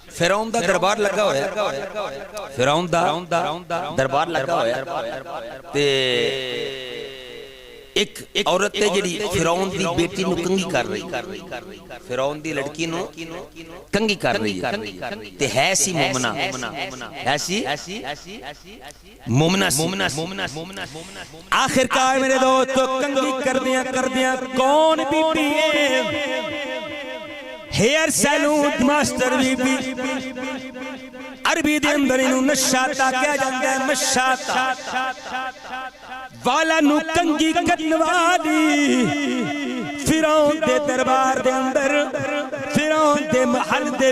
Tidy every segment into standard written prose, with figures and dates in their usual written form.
فرعون دا دربار لگا ہویا فرعون دا دربار لگا ہویا تے ایک عورت ہے جڑی فرعون دی بیٹی نو کنگی کر رہی فرعون دی لڑکی نو کنگی کر رہی تے ہے سی مومنہ ہے سی مومنہ آخر کار میرے دوستو کنگی کر دیا کون بی بی ہیئر سیلون ماسٹر بی بی عربی دے اندر انہوں نشاتا کیا جانگا ہے مشاتا والا نو کنگی کرنوالی فرعون دے دربار دے اندر فرعون دے محل دے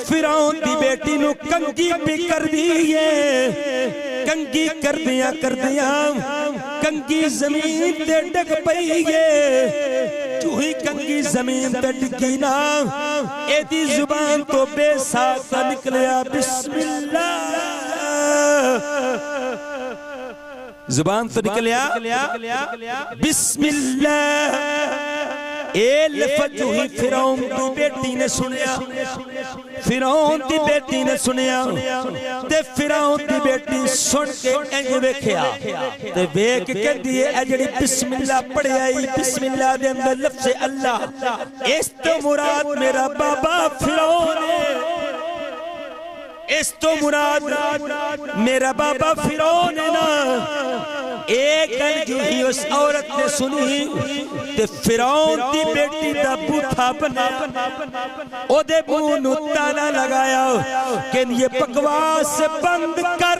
فرعون دی بیٹی نو کنگی بھی کر دیئے کنگی کر دیا کنگی زمین تے ڈگ پئیے چوہی کنگی زمین تے ڈگی نا اے دی زبان تو بے ساتھ نکلیا بسم اللہ زبان تو نکلیا بسم اللہ اے لفظ جو ہی فرعون دی بیٹی نے سنیا فرعون دی بیٹی نے سنیا تے فرعون دی بیٹی سن کے انج ویکھیا تے ویکھ کے دیئے اجڑی بسم اللہ پڑھ آئی بسم اللہ دے اندر لفظ اللہ اس تو مراد میرا بابا فرعون ہے اس تو مراد میرا بابا فرعون ہے نا ایک گل جو ہی اس عورت نے سنی تے فرعون دی بیٹی دا بوٹھا بنا او دے بونو تالا لگایا کہ یہ بکواس بند کر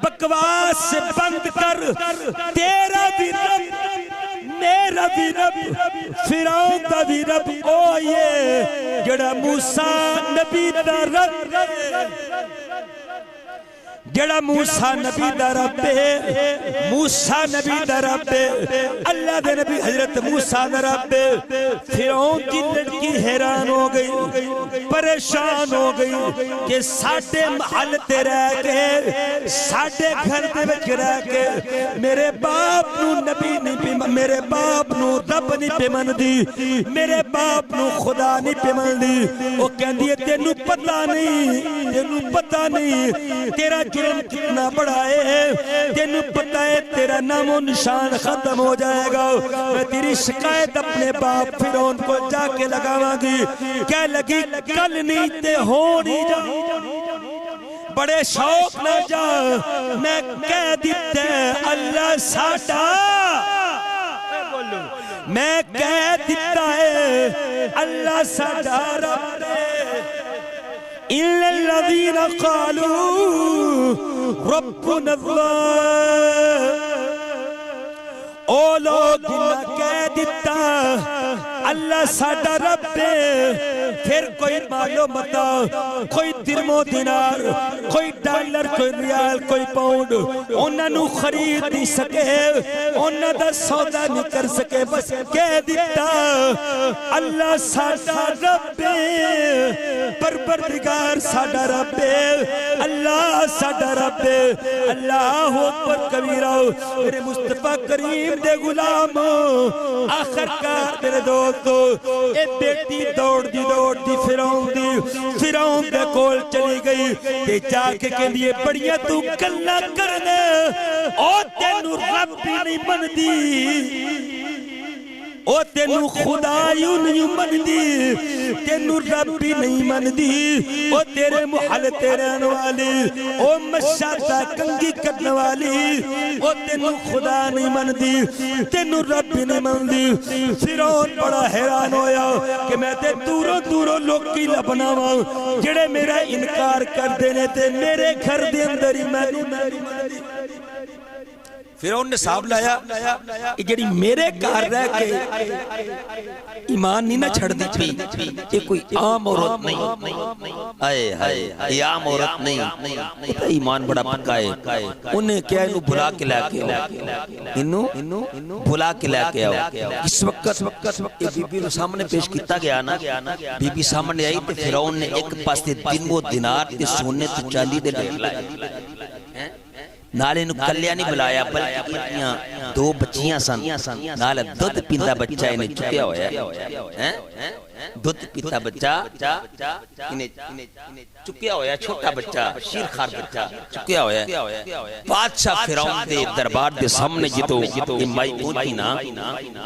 بکواس بند کر تیرا بھی رب میرا بھی رب فرعون دا بھی رب او یہ جڑا موسیٰ نبی دا رب جڑا موسیٰ نبی دا رب ہے موسیٰ نبی دا رب ہے اللہ دے نبی حضرت موسیٰ دا رب ہے فرعون کی لڑکی حیران ہو گئی پریشان ہو گئی کہ ساڑھے محل تے رہ کے ساڑھے گھر دے وچ رہ کے میرے باپ نو نبی نہیں پہ میرے باپ نو رب نہیں پہ من دی میرے باپ نو خدا نہیں پہ من دی وہ کہن دیئے تینو پتہ نہیں تیرا جرم کتنا بڑا ہے تینو پتہ ہے تیرا نام و نشان ختم ہو جائے گا میں تیری شکایت اپنے باپ فرعون کو جا کے لگاواں گی کہہ لگی کل نہیں تے ہونی جا بڑے شوق نہ جا میں کہہ دیتے اللہ ساٹا میں کہہ دیتا ہے اللہ ساٹا رب إِلَّا الَّذِينَ قَالُوا رَبُّنَا اللَّهُ او لوگ جنہ کہہ دیتا اللہ ساڑھا رب ہے پھر کوئی مالو متا کوئی درم و دینار کوئی ڈالر کوئی ریال کوئی پاؤنڈ انہاں نو خرید نہیں سکے انہاں دا سودا نہیں کر سکے بس کہہ دیتا اللہ ساڑھا رب ہے پروردگار ساڑھا رب ہے اللہ ساڑھا رب ہے اللہ اکبر کبیرہ میرے مصطفیٰ کریم دے غلام آخر کار میرے دوستو اے بیٹی دوڑ دی فرعون دے کول چلی گئی کہ جا کے لیے بڑیاں تو گلاں کرنے او تینو رب بھی نہیں من دی او تینو خدایوں نہیں من دی تینو رب بھی نہیں من دی او تیرے محل تیرے انوالی او مشاتا کنگی کرنے والی او تینو خدا نہیں من دی تینو رب بھی نہیں من دی فرعون بڑا حیران ہویا کہ میں تے دوروں لوگ کی لبناواں جڑے میرا انکار کر دینے تے میرے گھر دے اندر ہی میں نہیں فرعون نے صاحب لایا جڑی میرے کار رہ کے ایمان نہیں نہ چھڑ دی پی یہ کوئی عام عورت نہیں آئے ہائے یہ عام عورت نہیں ایمان بڑا پکا ہے انہیں کیا انہوں بھلا کے لے کے انہوں بھلا کے لے کے آؤ اس وقت یہ بی بی سامنے پیش کیتا گیا نا بی بی سامنے آئی تے فرعون نے ایک پاس تے دن و دینار تے سونے تے چالی دے ڈھیر لائے نالے نو کلیا نہیں بلایا بلکہ دو بچیاں سن نالے دودھ پیندہ بچہ انہیں چکیا ہویا دودھ پیتا بچہ چکیا ہویا چھوٹا بچہ شیر خار بچہ چکیا ہویا بادشاہ فرعون دے دربار دے سامنے جتو مائی پہنچی نا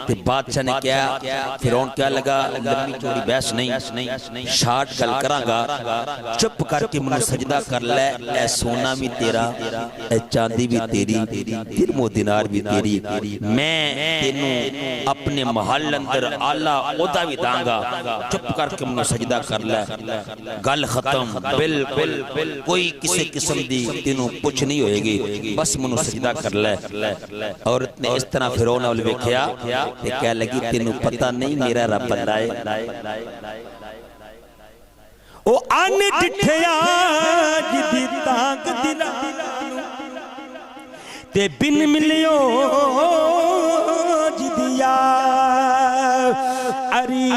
تے بادشاہ نے کیا فرعون کیا لگا لمبی چوڑی بحث نہیں شارٹ گل کران گا چپ کر کے منو سجدہ کر لے اے سونا بھی تیرا اے چاندی بھی تیری درہم و دینار بھی تیری میں تینوں اپنے محل اندر اعلیٰ عہدہ بھی داں گا چپ کر کے منو سجدہ کر لے گل ختم بالکل کوئی کسی قسم دی تینوں پوچھ نہیں ہوئے گی بس منو سجدہ کر لے عورت نے اس طرح فرعون اول ویکھیا تے کہہ لگی تینوں پتہ نہیں میرا رب بندہ ہے او آن ڈٹھیا جدی تانگ دلا تے بن ملیو جدیا اری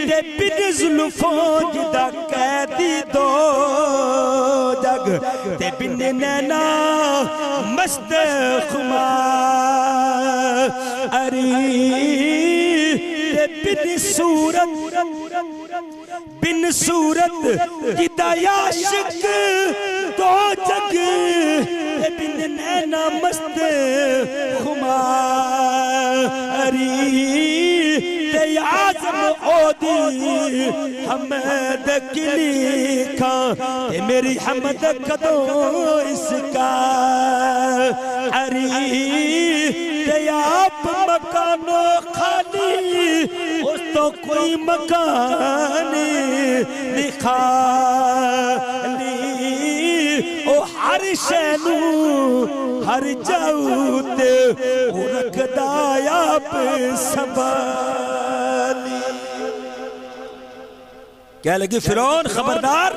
تے بن ظلفوں جدا قیدی دو جگ تے بن نینا مست خمار اری تے بن صورت جدا یاشق دو جگ بن نینا مست خماری تے آزم عودی حمد کلی کھاں تے میری حمد کدوں اس کا اری تے آپ مکانو خالی اس تو کوئی مکان نخالی او ہر شینو ہر جاؤتے او رکھدا آپ سنبھالی کیا لگی فرعون خبردار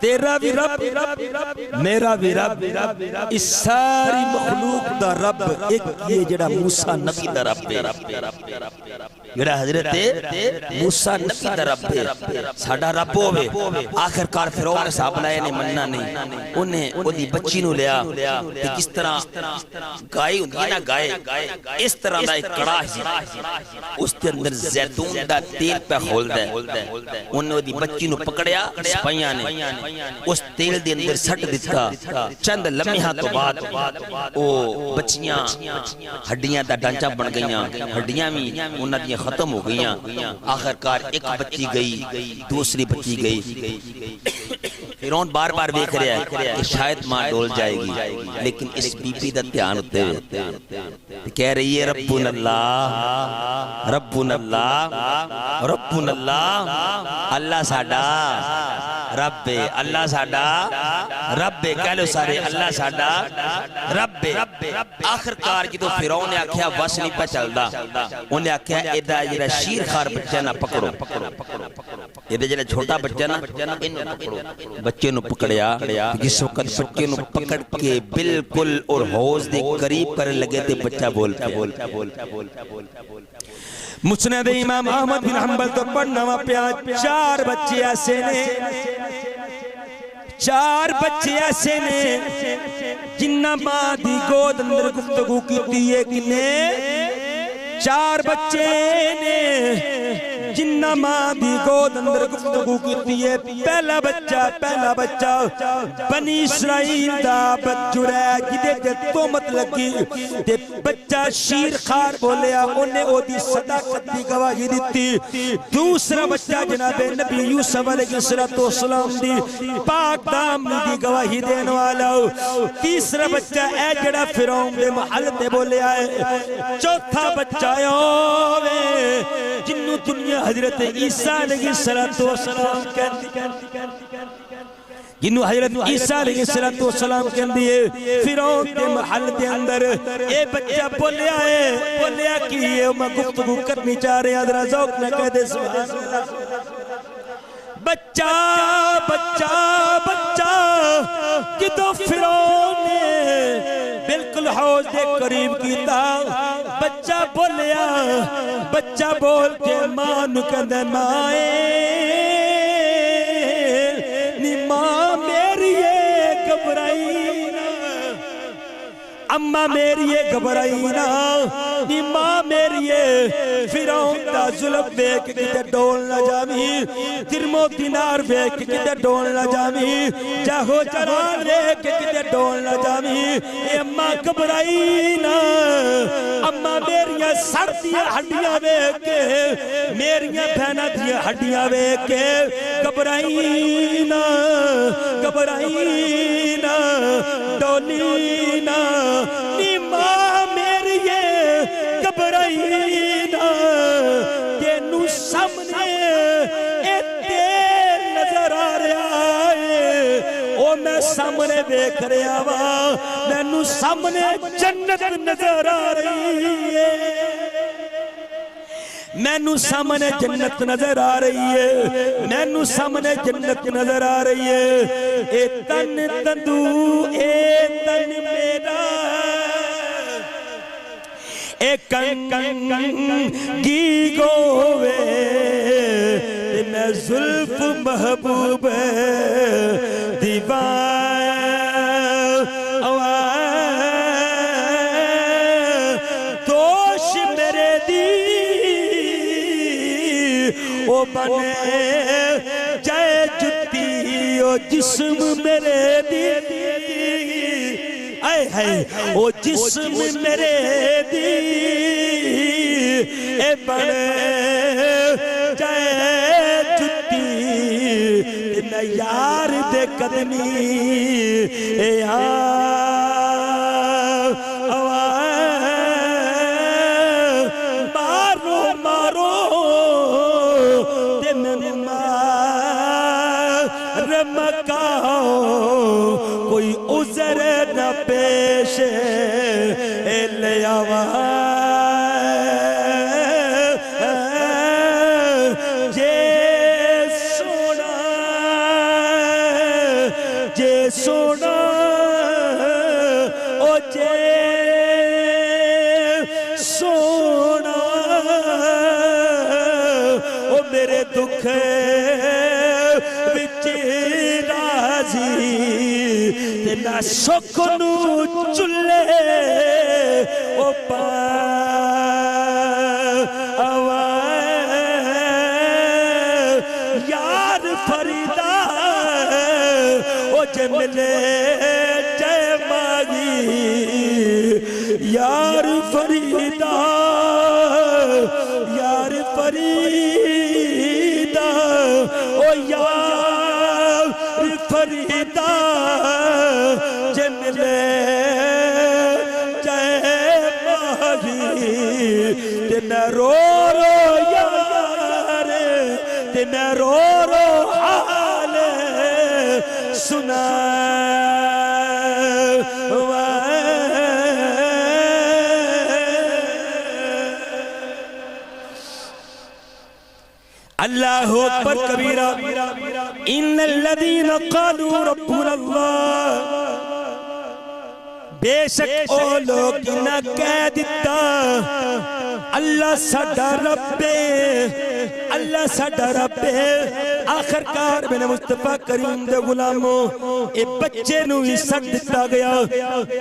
تیرا بھی رب میرا بھی رب اس ساری مخلوق دا رب ایک یہ جڑا موسیٰ نبی دا رب جڑا حضرت موسیٰ نبی دا رب ساڑھا رب ہوئے آخر کار فرعون صاحب لائے نے مننا نہیں انہیں وہ دی بچی نو لیا کہ کس طرح گائے ہوندی نا گائے اس طرح دا ایک کڑاہ اس کے اندر زیتون دا تیل پہ خول دے انہیں وہ دی بچی نو پکڑیا سپائیاں نے اس تیل دے اندر سٹ دیتا چند لمحہ تو بعد او بچیاں ہڈیاں دا ڈانچہ بن گئیاں ہڈیاں بھی انہاں دی ختم ہو گئیاں آخر کار ایک بچی گئی دوسری بچی گئی فرعون بار بار دیکھ رہا ہے کہ شاید ماں ڈول جائے گی لیکن اس بی بی دا دھیان ہوتے ہوئے کہہ رہی ہے ربنا اللہ ربنا اللہ ربنا اللہ اللہ ساڑا رب اللہ ساڑا رب کہہ لو سارے اللہ ساڑا رب آخر کار کی تو فرعون نے آکھیا بس نہیں پہ چل دا انہیں نے آکھیا ایدہ جیرہ شیر خار بچہ نہ پکڑو ایدہ جیرہ چھوٹا بچہ نہ انہوں پکڑو بچے نو پکڑیا جس وقت بچے نو پکڑ کے بالکل اور حوض دے قریب پر لگے تھے بچہ بول مسند امام احمد بن حنبل تو پڑھنا وہاں پہ 4 بچے ایسے نے 4 بچے ایسے نے جنہ ماں دی گود اندر گفتگو کی دیئے کنے 4 بچے نے جنہ ماں دی گود اندر گفتگو کی دیئے پہلا بچہ بنی اسرائیل دا بچڑا جدے جے تومت لگی تے بچہ شیر خار بولیا انہیں او دی صداقت دی گواہی دیتی دوسرا بچہ جناب نبی یوسف علیہ السلام دی پاک دامنی دی گواہی دین والا تیسرا بچہ اے جڑا فرعون دے محل تے بولیا ہے چوتھا بچہ جنو دنیا حضرت عیسیٰ علیہ السلام کہتی جنو حضرت عیسیٰ علیہ السلام کہندی ہے فرعون دے محل دے اندر اے بچہ بولیا کہ یہ میں گفتگو کرنی چاہ رہے ہیں حضرت ذوق نہ کہہ دے سبحان اللہ بچہ جدو فرعون نے بالکل حوض دے قریب کیتا بچہ بولیا بچہ بول کے ماں نو کہندے ماں میری گھبرائی نا اماں میری گھبرائی نا نی ماں میریے فیرون دا ظلم بیک کتے ڈول نہ جامی درم و دینار بیک کتے ڈول نہ جامی جاہو جلال بیک کتے ڈول نہ جامی اے اماں گھبرائی نا اماں میریاں سڑ دیا ہڈیاں بیک کے میریاں بہنہ دیا ہڈیاں بیک کے گھبرائی نا ڈولی نا نی ماں میریے گھبرائی نا تینو سامنے اے تیر نظر آ رہا ہے او میں سامنے دیکھ رہا وا مینوں سامنے جنت نظر آ رہی ہے مینوں سامنے جنت نظر آ رہی ہے مینوں سامنے جنت نظر آ رہی ہے اے تن تندو اے تن میرا اے کنگی گووے میں زلف محبوب دیوان دوش میرے دی او بنے جائے جتی او جسم میرے دی آئے ہائے او جسم میرے دی اے بنے جائے جتی نہ یار دے قدمی اے کوئی عذر نہ پیش لے آوا جے سونا او جے سونا او میرے دکھ تینا سکھنو چلے او یار فریدہ او جے ملے جے ماغی یار فریدہ او یار فریدہ جے ملے جے ماغی تینا رو یار تینا رو حال سنا اللہ اکبر کبیرہ ان الذین قالوا ربنا اللہ بے شک او لوگ نہ کہہ دیتا اللہ ساڈا رب اللہ ساڈا رب آخرکار میں نے مصطفیٰ کریم دے غلاموں اے بچے نو ہی سٹ دیتا گیا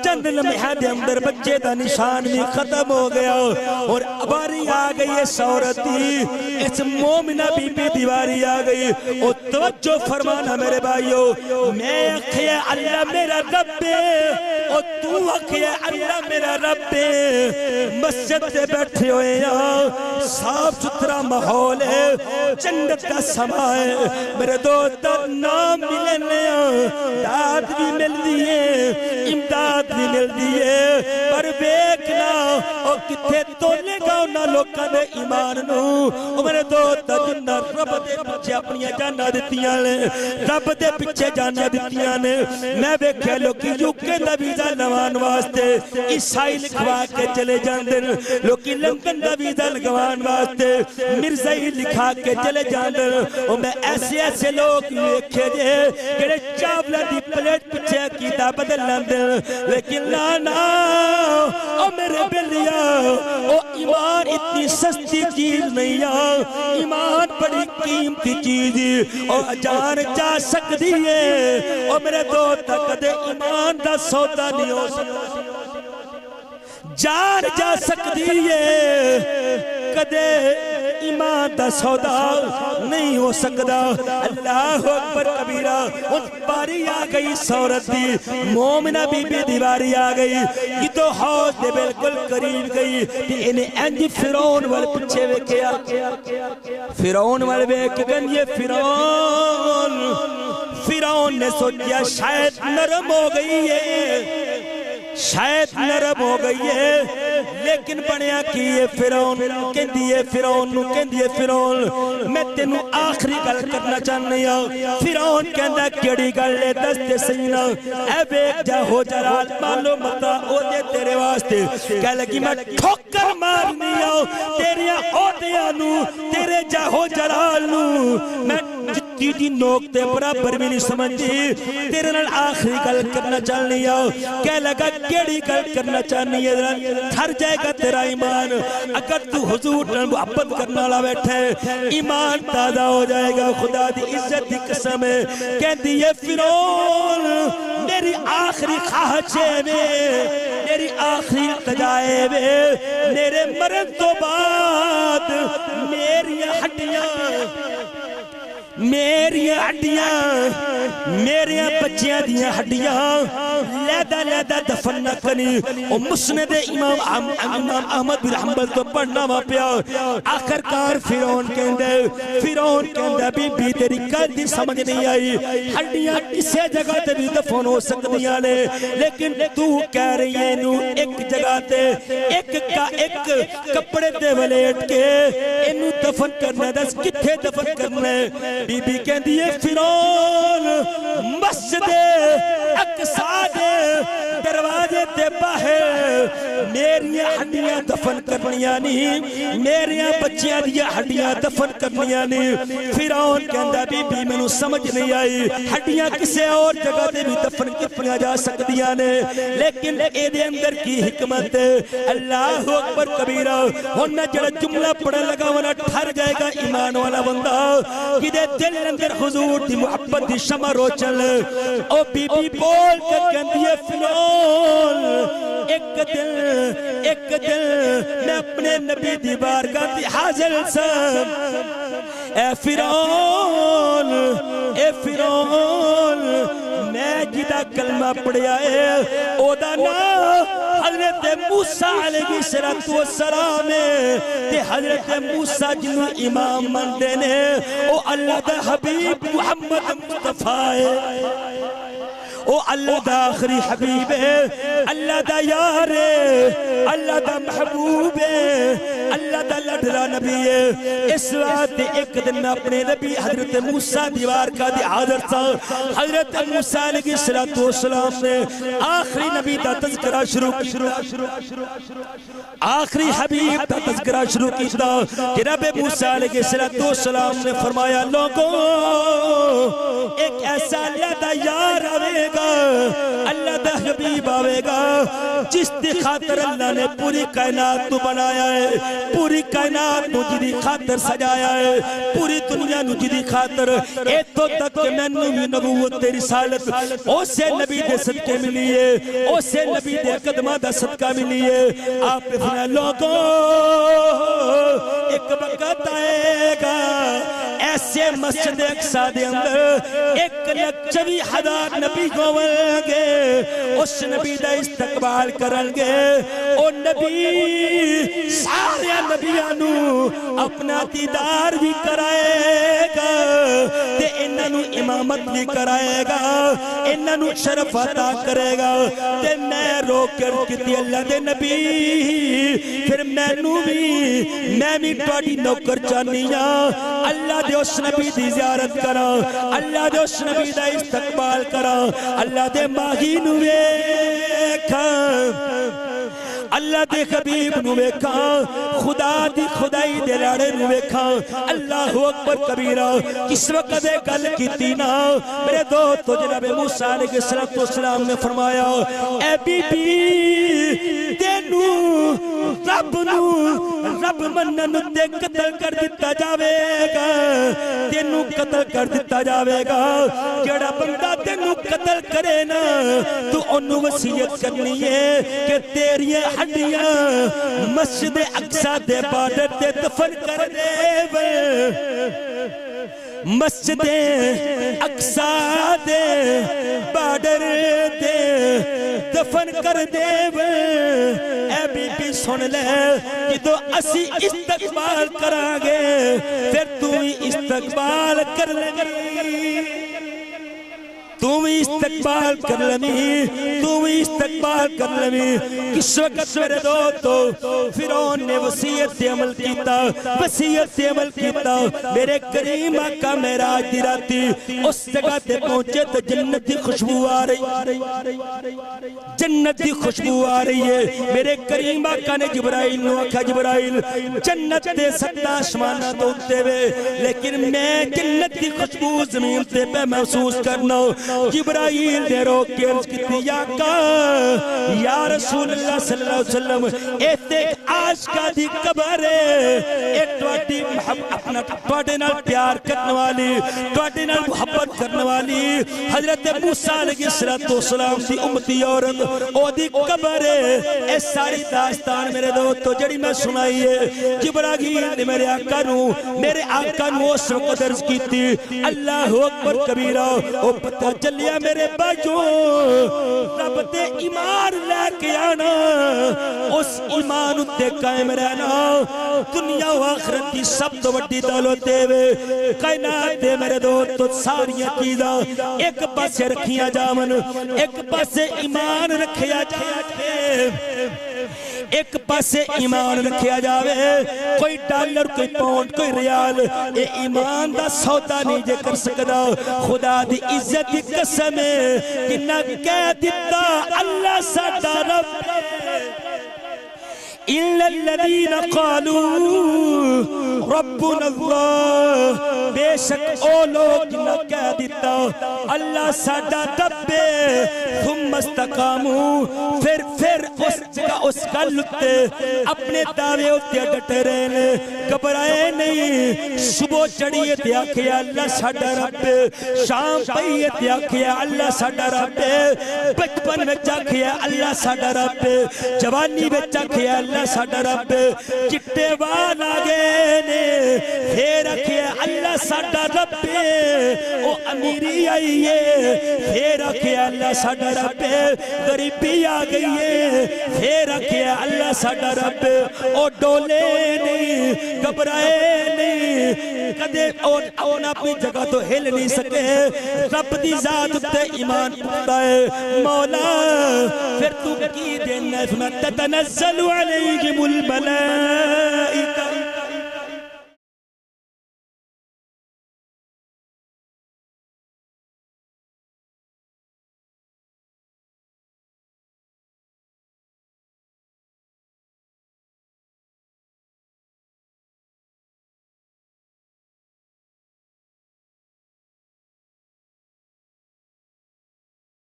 چند لمحہ دے اندر بچے دا نشان بھی ختم ہو گیا اور باری آ گئی ہے سورتی اس مومنہ بی بی دیواری آ گئی اور توجہ فرمانا میرے بھائیو میں اکھے اللہ میرا رب اور تو اکھے اللہ میرا رب مسجد سے بیٹھے ہوئے ہیں صاف ستھرا ماحول ہے جنت کا سما ہے میرے دوست نام ملنے داد بھی مل دیئے امداد بھی مل دیئے پر بیکنا اور کتے تولے گا انہا لوکاں دے ایمان نو اور میرے دوست جنہ رب دے پچھے اپنی جانا دیتیاں لے رب دے پچھے جانا دیتیاں نے میں بیکھے لوکی یوکے دا ویزا لوان واسطے عیسائی لکھوا کے چلے جاندن لوکی لندن دا ویزا لگوان واسطے مرزائی لکھا کے چلے جاندن اور میں ایسے لوگ لکھے دے کہ چاولا دی پلیٹ پچھے کیتا بدل لندن لیکن لانا او میرے بلیا او ایمان اتنی سستی چیز نہیں ایمان بڑی قیمتی چیز او جان جا سکتی ہے او میرے دو تک دے ایمان دا سودا نہیں ہو سکتا جان جا سکتی ہے کدے ایمان دا سودا نہیں ہو سکتا اللہ اکبر کبیرہ اس باری آ گئی سورت دی مومنہ بی بی دیواری آ گئی یہ تو حوض دے بالکل قریب گئی کہ انہیں انج فرعون وال پچھے وکیا فرعون وال ویکن یہ فرعون نے سوچیا شاید نرم ہو گئی ہے شاید نرم ہو گئی ہے لیکن بنیا کی یہ فرعون کہندی ہے فرعون میں تینوں آخری گل کرنا چاہنی ہوں فرعون کہندا کیڑی گل ہے دستے سینا اے بیک جا ہو جلال مالو متا او دے تیرے واسطے کہہ لگی میں ٹھوکر مارنی ہوں تیرے عہدیاں نو تیرے جا ہو جلال نو میں جتی دی نوکتے برابر بھی نہیں سمجھتی تیرے نال آخری گل کرنا چاہنی ہوں کہہ لگا کیڑی گل کرنا چاہنی ہے تھر جائے گا تیرا ایمان اگر تو حضور نال محبت کرنا لا بیٹھے ایمان تازہ ہو جائے گا خدا دی عزت دی قسم ہے کہندی ہے فرعون میری آخری خواہشے میں میری آخری التجائے میں میرے مرن تو بعد میری ہڈیاں میری بچیاں دیاں ہڈیاں لیدہ دفن نہ کنی او مسند امام احمد بن حنبل تو پڑھنا وا پیا آخرکار فرعون کہندا بی بی تیری گل دی سمجھ نہیں آئی ہڈیاں کسے جگہ تے بھی دفن ہو سکدیاں نے لیکن تو کہہ رہی ہے نو ایک جگہ تے ایک کپڑے تے ولیٹ کے اینو دفن کرنا دس کتھے دفن کرنا ہے بی بی کہندی ہے فرعون مسجد اقصی دے دروازے تے باہر میری ہڈیاں دفن کرنیاں نہیں میری بچیاں دی ہڈیاں دفن کرنیاں نہیں فرعون کہندا بی بی مینوں سمجھ نہیں آئی ہڈیاں کسے اور جگہ تے بھی دفن کیتیاں جا سکدیاں نے لیکن اے دے اندر کی حکمت اللہ اکبر کبیرہ ہن میں جڑا جملہ پڑھن لگا ونا ٹھر جائے گا ایمان والا بندہ کہ دل اندر حضور دی محبت دی شمع روچل او بی بی بول کے کہندی ہے فرعون ایک دل میں اپنے نبی دی بارگاہ دی حاضر سم اے فرعون میں جدا کلمہ پڑھیا ہے او دا نام حضرت موسیٰ علیہ السلام تے حضرت موسیٰ جنہوں امام مندے نے او اللہ دا حبیب محمد مصطفیٰ ہے او اللہ دا آخری حبیب ہے اللہ دا یار ہے اللہ دا محبوب ہے اللہ دا لڑھلا نبی ہے اس وقت ایک دن اپنے نبی حضرت موسیٰ دیوار کا دی حاضر تھا حضرت موسیٰ علیہ السلام نے آخری نبی دا تذکرہ شروع آخری حبیب دا تذکرہ شروع کیتا کہ رب موسیٰ علیہ السلام نے فرمایا لوگوں ایک ایسا اللہ دا یار آوے گا اللہ دا حبیب آوے گا جس دی خاطر اللہ نے پوری کائنات نو بنایا ہے پوری کائنات نو جدی خاطر سجایا ہے پوری دنیا نو جدی خاطر ایتو تک کہ میں نو نبوت تے رسالت اسے نبی دے صدقے ملی ہے اسے نبی دے قدمہ دا صدقہ ملی ہے آپ نے فرمایا لوگوں ایک وقت آئے گا ایسے مسجد اقصی دے اندر 1,24,000 نبی گوھن گے اس نبی دا استقبال کرن گے او نبی سارے نبیانو اپنا دیدار بھی کرائے گا تے انہوں امامت بھی کرائے گا انہوں شرف عطا کرے گا تے میں رو کر کتی اللہ دے نبی پھر میں بھی توڑی نوکر چانیاں اللہ دے اس نبی دی زیارت کرا اللہ دے اس نبی دا استقبال کرا اللہ دے ماہی نوے کھا اللہ دے حبیب نوے کھا خدا دی خدائی دے لاڑے نوے کھا اللہ اکبر کبیرہ کس وقت دے گل کیتی نا میرے دوست تو جناب موسیٰ علیہ السلام نے فرمایا اے بی بی تینو رب منن تے قتل کر دیتا جاوے گا تے تینوں قتل کر دیتا جاوے گا جڑا بندہ تینوں قتل کرے نا تو انہوں وصیت کرنی ہے کہ تیری ہڈیاں مسجد اقصی دے بارڈر تے دفن کر دے مسجد اقصی دے بارڈر تے دفن کر دے اے بی بی سن لے جدو اسی استقبال کرانگے پھر تو ہی استقبال کر لگی تو ہی استقبال کر لمی تو ہی استقبال کر لمی کس وقت میرے دوستو فرعون نے وصیت عمل کیتا وصیت عمل کیتا میرے کریم آقا معراج دی راتی اس جگہ تے پہنچے تو جنت دی خوشبو آ رہی جنت دی خوشبو آ رہی ہے میرے کریم آقا نے جبرائیل نو آکھا جبرائیل جنت دے ستا آسمانہ تو اٹھتے ہوئے لیکن میں جنت دی خوشبو زمین تے پہ محسوس کرنا جبرائیل نے روک کے عرض کی یا کا یا رسول اللہ صلی اللہ علیہ وسلم ایتے عاشقہ دی قبر ہے ایک توڑی اپنا توڑے نال پیار کرنے والی توڑے نال محبت کرنے والی حضرت موسیٰ علیہ السلام دی امتی عورت او دی قبر ہے اے ساری داستان میرے دوستو جڑی میں سنائی ہے جبرائیل نے میرے آقا نو اس وقت عرض کی تھی اللہ اکبر کبیرہ او پتہ چلیا میرے بھائیوں رب تے ایمان لے کے آنا اس ایمان اتے قائم رہنا دنیا و آخرت کی سب تو بڑی دولت دے وے کائنات دے میرے دوستو ساریاں چیزاں ایک پاسے رکھیاں جامن ایک پاسے ایمان رکھیا جاوے ایک پاسے ایمان رکھیا جاوے کوئی ڈالر کوئی پاؤنڈ کوئی ریال اے ایمان دا سودا نہیں جے کر سکدا خدا دی عزت دی قسم ہے کہ نہ کہہ دیتا اللہ ساڈا رب إِلَّا الَّذِينَ قَالُوا رَبُّنَا اللَّهِ بے شک او لوگ نہ کہہ دیتا اللہ ساڈا رب ثم استقاموا پھر اس جگہ اس گل تے اپنے دعوے تے ڈٹے رہنے گھبرائے نہیں صبح چڑھیے تے آکھیا اللہ ساڈا رب شام پئیے تے آکھیا اللہ ساڈا رب بچپن وچ آکھیا اللہ ساڈا رب جوانی وچ آکھیا اللہ ساڈا رب چٹے وال آگے نے پھر آکھیا اللہ ساڈا رب او امیری آئی ہے پھر آکھیا اللہ ساڈا رب غریبی آ گئی ہے پھر آکھیا اللہ ساڈا رب او ڈولے نہیں گھبرائے نہیں کدے اون اپنی جگہ تو ہل نہیں سکے رب دی ذات تے ایمان پکتا ہے مولا پھر تو کی دینا ہے تتنزل علیہم الملائکہ